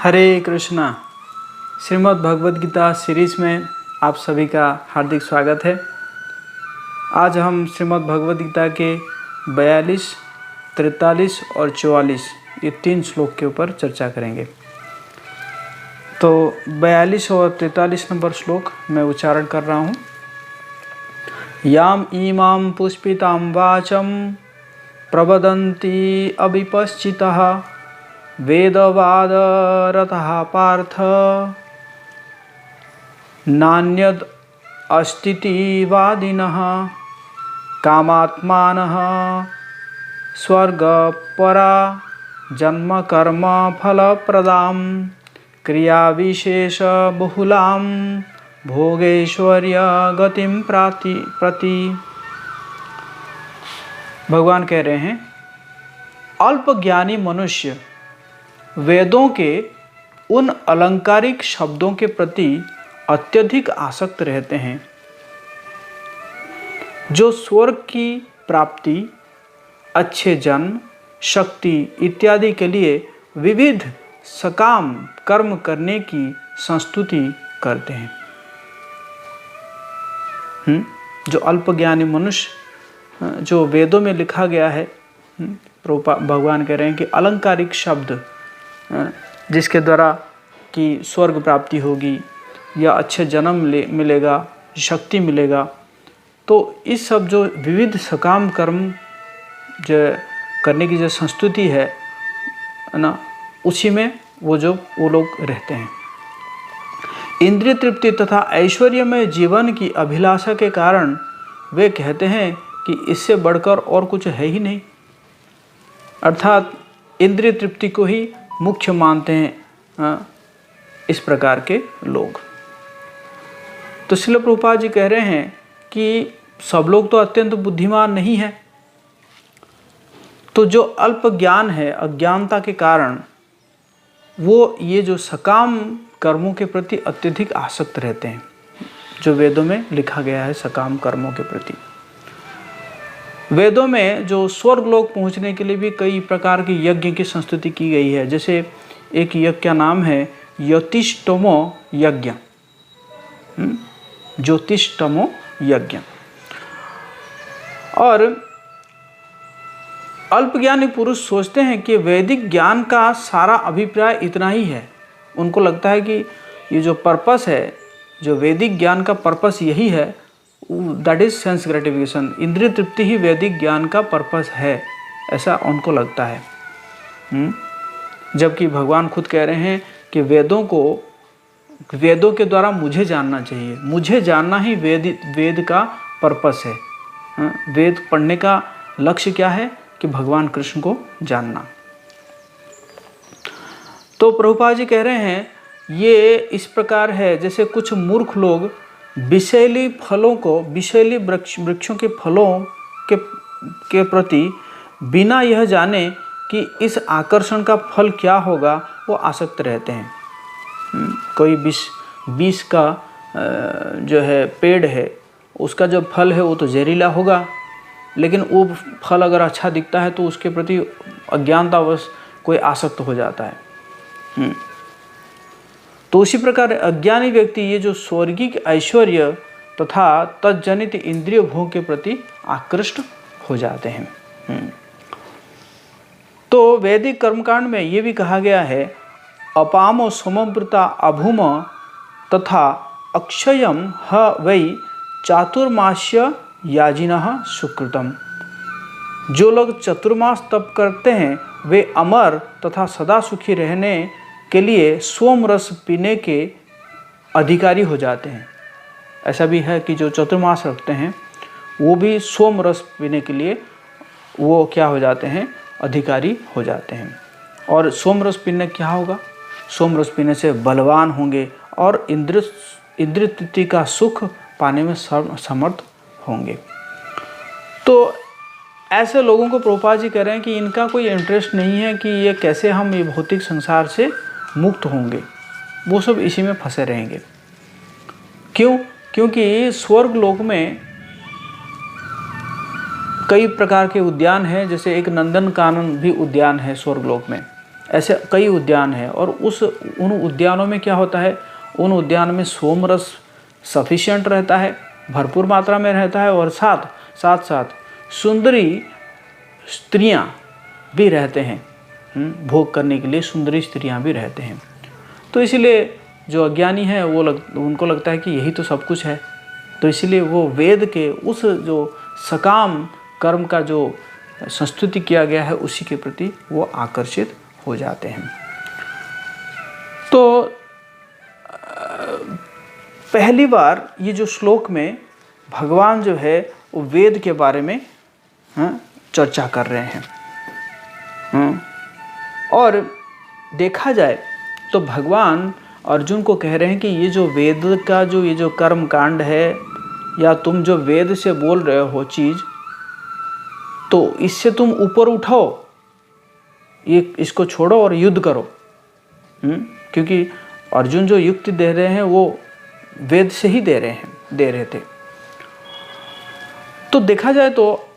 हरे Krishna. Shrimad Bhagavad Gita series में आप सभी का हार्दिक स्वागत है। आज हम श्रीमद् भगवद गीता के 42, 43 और 44 ये 3 श्लोक के ऊपर चर्चा करेंगे। तो 42 और 43 नंबर श्लोक मैं उच्चारण कर रहा हूँ। याम इमां पुष्पितां वाचं प्रवदन्ति अविपश्चितः वेदवादरतः पार्थ नान्यद अस्तीति वादिनः कामात्मानः स्वर्गपरा जन्म कर्म फलप्रदां क्रियाविशेष बहुलां भोगेश्वर्य गतिं प्रति। भगवान कह रहे हैं, अल्पज्ञानी मनुष्य वेदों के उन अलंकारिक शब्दों के प्रति अत्यधिक आसक्त रहते हैं जो स्वर्ग की प्राप्ति, अच्छे जन्म, शक्ति इत्यादि के लिए विविध सकाम कर्म करने की संस्तुति करते हैं। जो अल्पज्ञानी मनुष्य जो वेदों में लिखा गया है, भगवान कह रहे हैं कि अलंकारिक शब्द जिसके द्वारा कि स्वर्ग प्राप्ति होगी या अच्छे जन्म मिलेगा, शक्ति मिलेगा, तो इस सब जो विविध सकाम कर्म जो करने की जो संस्तुति है ना, उसी में वो लोग रहते हैं। इंद्रिय तृप्ति तथा ऐश्वर्यमय जीवन की अभिलाषा के कारण वे कहते हैं कि इससे बढ़कर और कुछ है ही नहीं, अर्थात इंद्रिय तृप्ति को ही मुख्य मानते हैं इस प्रकार के लोग। तो श्रील प्रभुपाद जी कह रहे हैं कि सब लोग तो अत्यंत बुद्धिमान नहीं है, तो जो अल्प ज्ञान है, अज्ञानता के कारण वो ये जो सकाम कर्मों के प्रति अत्यधिक आसक्त रहते हैं, जो वेदों में लिखा गया है सकाम कर्मों के प्रति। वेदों में जो स्वर्ग लोक पहुंचने के लिए भी कई प्रकार के यज्ञ की संस्तुति की गई है। जैसे एक यज्ञ का नाम है ज्योतिष्टोमो यज्ञ, ज्योतिष्टोमो यज्ञ। और अल्पज्ञानी पुरुष सोचते हैं कि वैदिक ज्ञान का सारा अभिप्राय इतना ही है। उनको लगता है कि ये जो पर्पस है, जो वैदिक ज्ञान का पर्पस यही है, दैट इज सेंस ग्रेटिफिकेशन। इंद्रिय तृप्ति ही वैदिक ज्ञान का पर्पस है, ऐसा उनको लगता है। जबकि भगवान खुद कह रहे हैं कि वेदों के द्वारा मुझे जानना चाहिए, मुझे जानना ही वेद का पर्पस है। वेद पढ़ने का लक्ष्य क्या है कि भगवान कृष्ण को जानना। तो प्रभुपाद जी कह रहे हैं ये इस प्रकार है जैसे कुछ मूर्ख लोग विषैली फलों को, विषैली वृक्षों के फलों के प्रति बिना यह जाने कि इस आकर्षण का फल क्या होगा वो आसक्त रहते हैं। कोई विष का जो है पेड़ है, उसका जो फल है वो तो जहरीला होगा, लेकिन वो फल अगर अच्छा दिखता है तो उसके प्रति अज्ञानतावश कोई आसक्त हो जाता है। तो उसी प्रकार अज्ञानी व्यक्ति ये जो स्वर्गिक ऐश्वर्य तथा तज्जनित इंद्रिय भोग के प्रति आकृष्ट हो जाते हैं। तो वैदिक कर्मकांड में ये भी कहा गया है, अपामो सोमवृता अभूम तथा अक्षयम ह वै चातुर्मास्य याजिनः सुकृतम। जो लोग चतुर्मास तप करते हैं वे अमर तथा सदा सुखी रहने के लिए सोम रस पीने के अधिकारी हो जाते हैं। ऐसा भी है कि जो चतुर्मास रखते हैं वो भी सोम रस पीने के लिए वो क्या हो जाते हैं, अधिकारी हो जाते हैं। और सोम रस पीने क्या होगा, सोम रस पीने से बलवान होंगे और इंद्रिय तृप्ति का सुख पाने में समर्थ होंगे। तो ऐसे लोगों को प्रभुपाद जी कह रहे हैं कि इनका कोई इंटरेस्ट नहीं है कि ये कैसे हम ये भौतिक संसार से मुक्त होंगे, वो सब इसी में फंसे रहेंगे। क्यों? क्योंकि स्वर्ग लोक में कई प्रकार के उद्यान हैं। जैसे एक नंदन कानन भी उद्यान है स्वर्ग लोक में, ऐसे कई उद्यान हैं और उन उद्यानों में क्या होता है, उन उद्यान में सोमरस सफिशिएंट रहता है, भरपूर मात्रा में रहता है और साथ साथ सुंदरी स्त्रियां भी रहते हैं, भोग करने के लिए सुंदरी स्त्रियां भी रहते हैं। तो इसलिए जो अज्ञानी है वो उनको लगता है कि यही तो सब कुछ है, तो इसलिए वो वेद के उस जो सकाम कर्म का जो संस्तुति किया गया है उसी के प्रति वो आकर्षित हो जाते हैं। तो पहली बार ये जो श्लोक में भगवान जो है वो वेद के बारे में चर्चा कर रहे हैं। और देखा जाए तो भगवान अर्जुन को कह रहे हैं कि ये जो वेद का जो ये जो कर्म कांड है, या तुम जो वेद से बोल रहे हो चीज़, तो इससे तुम ऊपर उठाओ, ये इसको छोड़ो और युद्ध करो। क्योंकि अर्जुन जो युक्ति दे रहे हैं वो वेद से ही दे रहे थे। तो देखा जाए तो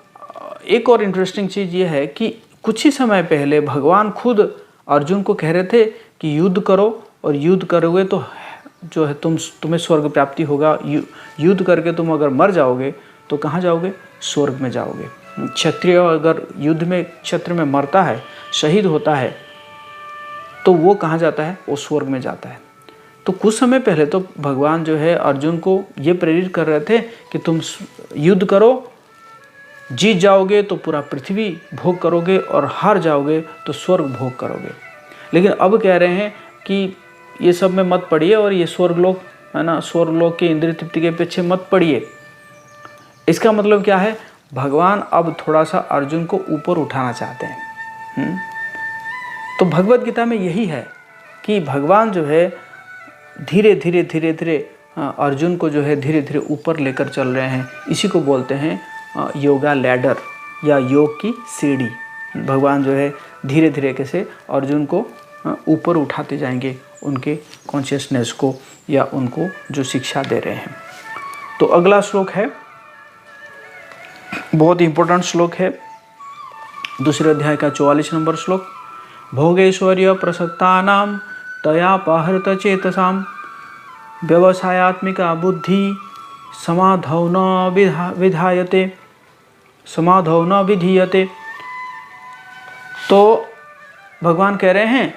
एक और इंटरेस्टिंग चीज़ ये है कि कुछ ही समय पहले भगवान खुद अर्जुन को कह रहे थे कि युद्ध करो, और युद्ध करोगे तो जो है तुम्हें स्वर्ग प्राप्ति होगा। युद्ध करके तुम अगर मर जाओगे तो कहाँ जाओगे? स्वर्ग में जाओगे। क्षत्रिय अगर युद्ध में क्षेत्र में मरता है, शहीद होता है, तो वो कहाँ जाता है? वो स्वर्ग में जाता है। तो कुछ समय पहले तो भगवान जो है अर्जुन को ये प्रेरित कर रहे थे कि तुम युद्ध करो, जीत जाओगे तो पूरा पृथ्वी भोग करोगे, और हार जाओगे तो स्वर्ग भोग करोगे। लेकिन अब कह रहे हैं कि ये सब में मत पड़िए, और ये स्वर्गलोक है ना, स्वर्गलोक के इंद्रिय तृप्ति के पीछे मत पड़िए। इसका मतलब क्या है? भगवान अब थोड़ा सा अर्जुन को ऊपर उठाना चाहते हैं। तो भगवत गीता में यही है कि भगवान जो है धीरे धीरे अर्जुन को जो है धीरे धीरे ऊपर लेकर चल रहे हैं। इसी को बोलते हैं योगा लैडर या योग की सीढ़ी। भगवान जो है धीरे धीरे कैसे अर्जुन को ऊपर उठाते जाएंगे, उनके कॉन्शियसनेस को या उनको जो शिक्षा दे रहे हैं। तो अगला श्लोक है, बहुत इंपॉर्टेंट श्लोक है, दूसरे अध्याय का 44 नंबर श्लोक। भोगेश्वर्य प्रसक्तानां तयापहृत चेतसां व्यवसायात्मिका बुद्धि समाधौ न विधीयते। तो भगवान कह रहे हैं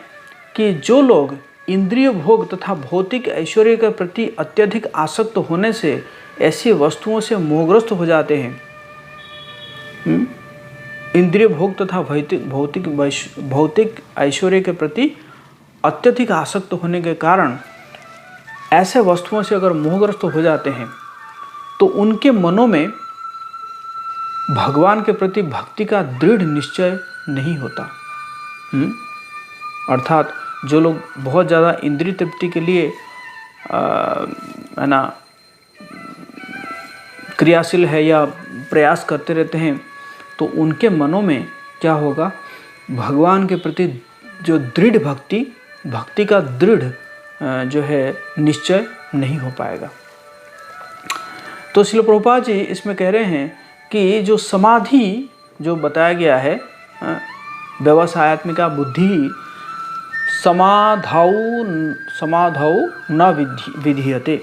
कि जो लोग इंद्रिय भोग तथा भौतिक ऐश्वर्य के प्रति अत्यधिक आसक्त होने से ऐसी वस्तुओं से मोहग्रस्त हो जाते हैं, इंद्रिय भोग तथा भौतिक ऐश्वर्य के प्रति अत्यधिक आसक्त होने के कारण ऐसे वस्तुओं से अगर मोहग्रस्त हो जाते हैं, तो उनके मनों में भगवान के प्रति भक्ति का दृढ़ निश्चय नहीं होता। अर्थात जो लोग बहुत ज़्यादा इंद्रिय तृप्ति के लिए है ना क्रियाशील है या प्रयास करते रहते हैं, तो उनके मनों में क्या होगा? भगवान के प्रति जो दृढ़ भक्ति का दृढ़ जो है निश्चय नहीं हो पाएगा। तो श्रील प्रभुपाद जी इसमें कह रहे हैं कि जो समाधि जो बताया गया है, व्यवसायात्मिका बुद्धि समाधौ न विधीयते।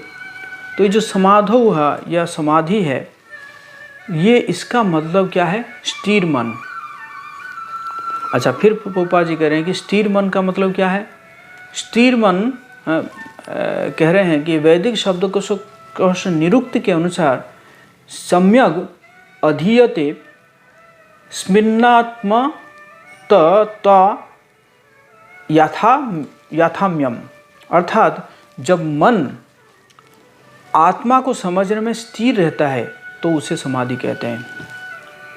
तो ये जो समाधौ है या समाधि है, ये इसका मतलब क्या है? स्थिर मन। अच्छा, फिर प्रभुपाद जी कह रहे हैं कि स्थिर मन का मतलब क्या है? स्थिर मन कह रहे हैं कि वैदिक शब्दकोश निरुक्त के अनुसार सम्यक अधीयते स्मिन्नात्म याथाम्यम। अर्थात जब मन आत्मा को समझने में स्थिर रहता है तो उसे समाधि कहते हैं।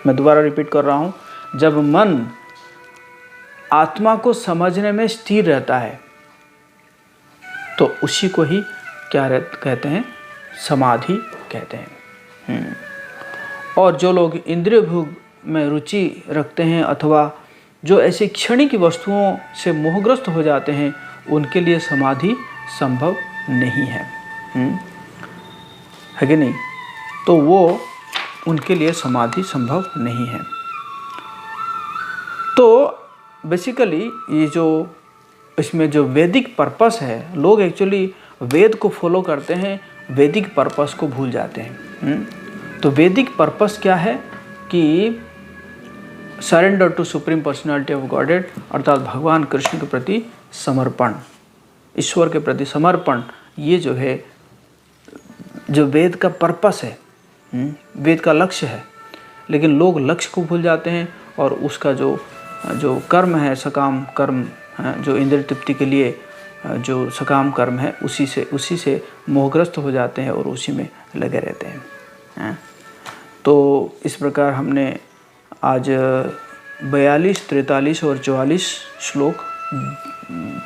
मैं दोबारा रिपीट कर रहा हूँ, जब मन आत्मा को समझने में स्थिर रहता है तो उसी को ही क्या कहते हैं? समाधि कहते हैं। और जो लोग इंद्रिय भोग में रुचि रखते हैं अथवा जो ऐसी क्षणिक वस्तुओं से मोहग्रस्त हो जाते हैं, उनके लिए समाधि संभव नहीं है कि नहीं? तो वो उनके लिए समाधि संभव नहीं है। तो बेसिकली ये जो इसमें जो वैदिक पर्पस है, लोग एक्चुअली वेद को फॉलो करते हैं, वैदिक पर्पस को भूल जाते हैं। तो वैदिक पर्पस क्या है कि surrender to supreme personality of Godhead, अर्थात भगवान कृष्ण के प्रति समर्पण, ईश्वर के प्रति समर्पण, ये जो है जो वेद का पर्पस है, वेद का लक्ष्य है। लेकिन लोग लक्ष्य को भूल जाते हैं और उसका जो कर्म है, सकाम कर्म है, जो इंद्रिय तृप्ति के लिए जो सकाम कर्म है, उसी से मोहग्रस्त हो जाते हैं और उसी में लगे रहते हैं। तो इस प्रकार हमने आज 42, 43 और 44 श्लोक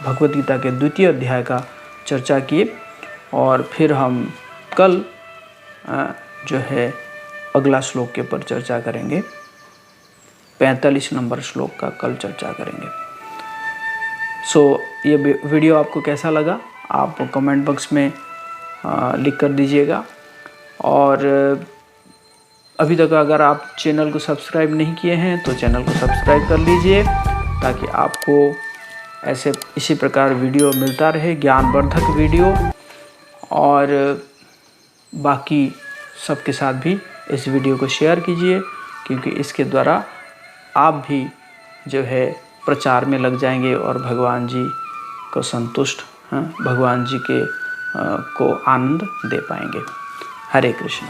भगवद गीता के द्वितीय अध्याय का चर्चा किए, और फिर हम कल जो है अगला श्लोक के ऊपर चर्चा करेंगे। 45 नंबर श्लोक का कल चर्चा करेंगे। ये वीडियो आपको कैसा लगा आप कमेंट बॉक्स में लिख कर दीजिएगा। और अभी तक अगर आप चैनल को सब्सक्राइब नहीं किए हैं तो चैनल को सब्सक्राइब कर लीजिए, ताकि आपको ऐसे इसी प्रकार वीडियो मिलता रहे, ज्ञानवर्धक वीडियो। और बाकी सबके साथ भी इस वीडियो को शेयर कीजिए, क्योंकि इसके द्वारा आप भी जो है प्रचार में लग जाएंगे और भगवान जी को संतुष्ट, भगवान जी के को आनंद दे पाएंगे। हरे कृष्ण।